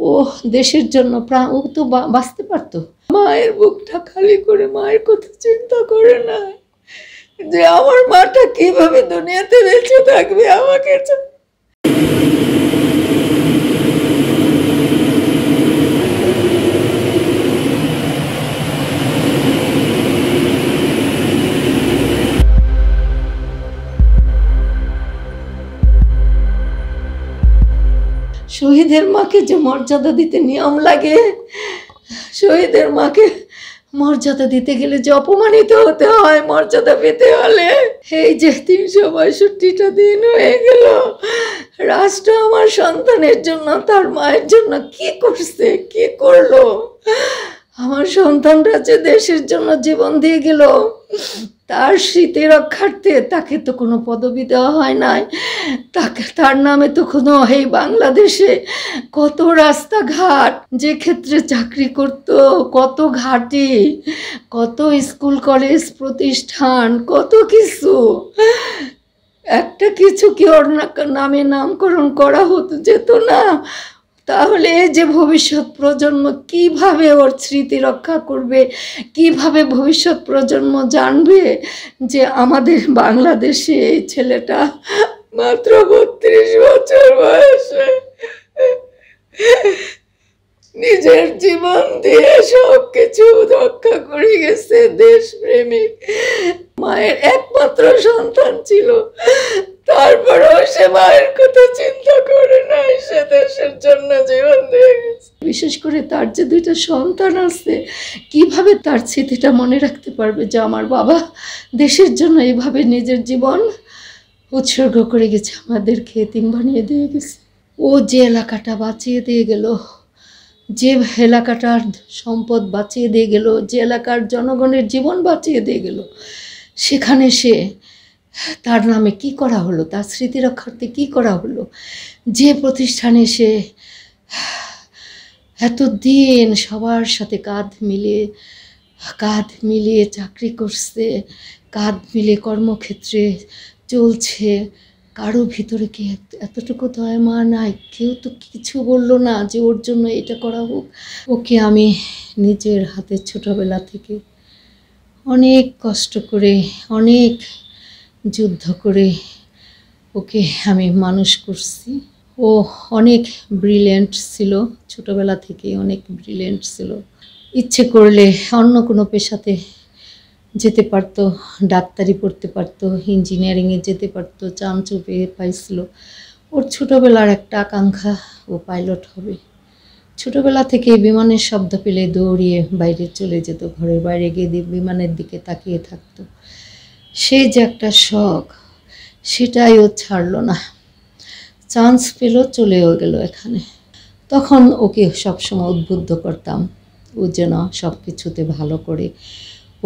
ও দেশের জন্য প্রাণ, ও তো বাঁচতে পারতো। মায়ের বুকটা খালি করে মায়ের কথা চিন্তা করে না যে আমার মাটা কিভাবে দুনিয়াতে বেঁচে থাকবে আমাকে। শহীদের মাকে যে মর্যাদা দিতে নিয়ম লাগে, শহীদের মাকে মর্যাদা দিতে গেলে যে অপমানিত হতে হয় মর্যাদা পেতে হলে, এই যে 362টা দিন হয়ে গেল, রাষ্ট্র আমার সন্তানের জন্য, তার মায়ের জন্য কি করছে, কি করলো। আমার সন্তানরা যে দেশের জন্য জীবন দিয়ে গেল, তার স্মৃতি রক্ষার্থে তাকে তো কোনো পদবি দেওয়া হয় নাই, তার নামে তো কোনো, এই বাংলাদেশে কত রাস্তাঘাট, যে ক্ষেত্রে চাকরি করত, কত ঘাটি, কত স্কুল কলেজ প্রতিষ্ঠান, কত কিছু, একটা কিছু কি ওর নামে নামকরণ করা হতো যেত না? তাহলে এই যে ভবিষ্যৎ প্রজন্ম কিভাবে ওর স্মৃতি রক্ষা করবে, কিভাবে ভবিষ্যৎ প্রজন্ম জানবে যে আমাদের বাংলাদেশে এই ছেলেটা মাত্র 32 বছর বয়সে নিজের জীবন দিয়ে সবকিছু রক্ষা করে গেছে, দেশপ্রেমিক, মায়ের একমাত্র সন্তান ছিল, তারপরেও সে মায়ের কথা চিন্তা করে নাই, সে দেশের জন্য জীবন দিয়ে গেছে। বিশেষ করে তার যে 2টা সন্তান আছে, কিভাবে তার স্মৃতিটা মনে রাখতে পারবে যে আমার বাবা দেশের জন্য এইভাবে নিজের জীবন উৎসর্গ করে গেছে, আমাদেরকে এতিম বানিয়ে দিয়ে গেছে। ও যে এলাকাটা বাঁচিয়ে দিয়ে গেল, যে এলাকাটার সম্পদ বাঁচিয়ে দিয়ে গেল, যে এলাকার জনগণের জীবন বাঁচিয়ে দিয়ে গেল, সেখানে সে, তার নামে কি করা হলো, তার স্মৃতি রক্ষার্থে কি করা হলো, যে প্রতিষ্ঠানে সে এতদিন সবার সাথে কাঁধ মিলিয়ে চাকরি করছে, কাঁধ মিলিয়ে কর্মক্ষেত্রে চলছে, কারো ভিতরে কি এতটুকু দয়া মা নাই? কেউ তো কিছু বললো না যে ওর জন্য এটা করা হোক। ওকে আমি নিজের হাতে ছোটবেলা থেকে অনেক কষ্ট করে, অনেক যুদ্ধ করে ওকে আমি মানুষ করছি। ও অনেক ব্রিলিয়েন্ট ছিল, ছোটবেলা থেকে অনেক ব্রিলিয়েন্ট ছিল। ইচ্ছে করলে অন্য কোনো পেশাতে যেতে পারতো, ডাক্তারি পড়তে পারতো, ইঞ্জিনিয়ারিংয়ে যেতে পারতো, চান্সও পাইছিল। ওর ছোটোবেলার একটা আকাঙ্ক্ষা ও পাইলট হবে। ছোটোবেলা থেকে বিমানের শব্দ পেলে দৌড়িয়ে বাইরে চলে যেত, ঘরের বাইরে গিয়ে বিমানের দিকে তাকিয়ে থাকতো। সে যে একটা শখ, সেটাই ও ছাড়লো না। চান্স পেল, চলেও গেল এখানে। তখন ওকে সবসময় উদ্বুদ্ধ করতাম ও যেন সব কিছুতে ভালো করে,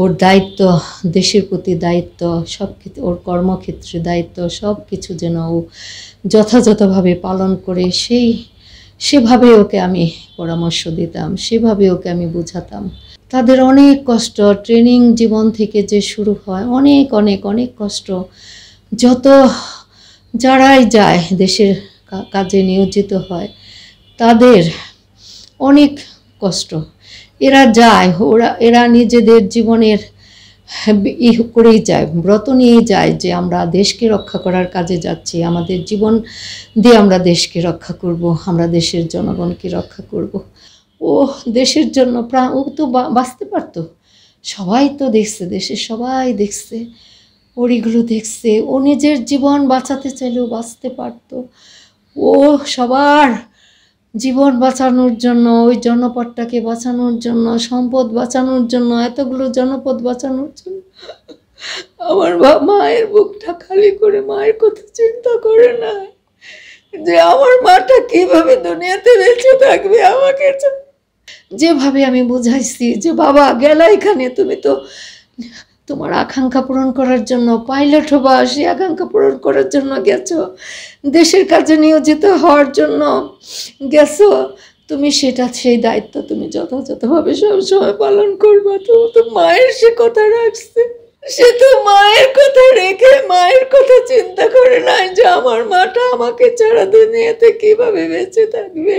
ওর দায়িত্ব, দেশের প্রতি দায়িত্ব, সব কিছু, ওর কর্মক্ষেত্রে দায়িত্ব, সব কিছু যেন ও যথাযথভাবে পালন করে, সেভাবে ওকে আমি পরামর্শ দিতাম, সেভাবে ওকে আমি বোঝাতাম। তাদের অনেক কষ্ট, ট্রেনিং জীবন থেকে যে শুরু হয়, অনেক অনেক অনেক কষ্ট। যত যারাই যায় দেশের কাজে নিয়োজিত হয়, তাদের অনেক কষ্ট। এরা যায়, এরা নিজেদের জীবনের করেই যায়, ব্রত নিয়েই যায় যে আমরা দেশকে রক্ষা করার কাজে যাচ্ছি, আমাদের জীবন দিয়ে আমরা দেশকে রক্ষা করব, আমরা দেশের জনগণকে রক্ষা করব। ও দেশের জন্য প্রাণ, ও তো বাঁচতে পারতো। সবাই তো দেখছে, দেশের সবাই দেখছে, ওরিগুলো দেখছে। ও নিজের জীবন বাঁচাতে চাইলেও বাঁচতে পারতো। ও সবার জীবন বাঁচানোর জন্য, ওই জনপদটাকে বাঁচানোর জন্য, সম্পদ বাঁচানোর জন্য, এতগুলো জনপদ বাঁচানোর জন্য আমার মায়ের বুকটা খালি করে মায়ের কথা চিন্তা করে না যে আমার মাটা কিভাবে দুনিয়াতে বেঁচে থাকবে আমাকে। যেভাবে আমি বুঝাইছি যে বাবা গেলা এখানে, তুমি তো তোমার আকাঙ্ক্ষা পূরণ করার জন্য পাইলট হবা, সেই আকাঙ্ক্ষা পূরণ করার জন্য গেছো, দেশের কাজে নিয়োজিত হওয়ার জন্য গেছো, তুমি সেই দায়িত্ব তুমি যথাযথভাবে সবসময় পালন করবা। তো মায়ের সে কথা রাখছে, সে তো মায়ের কথা রেখে মায়ের কথা চিন্তা করে নাই যে আমার মাটা আমাকে ছাড়া দুনিয়াতে কিভাবে বেঁচে থাকবে।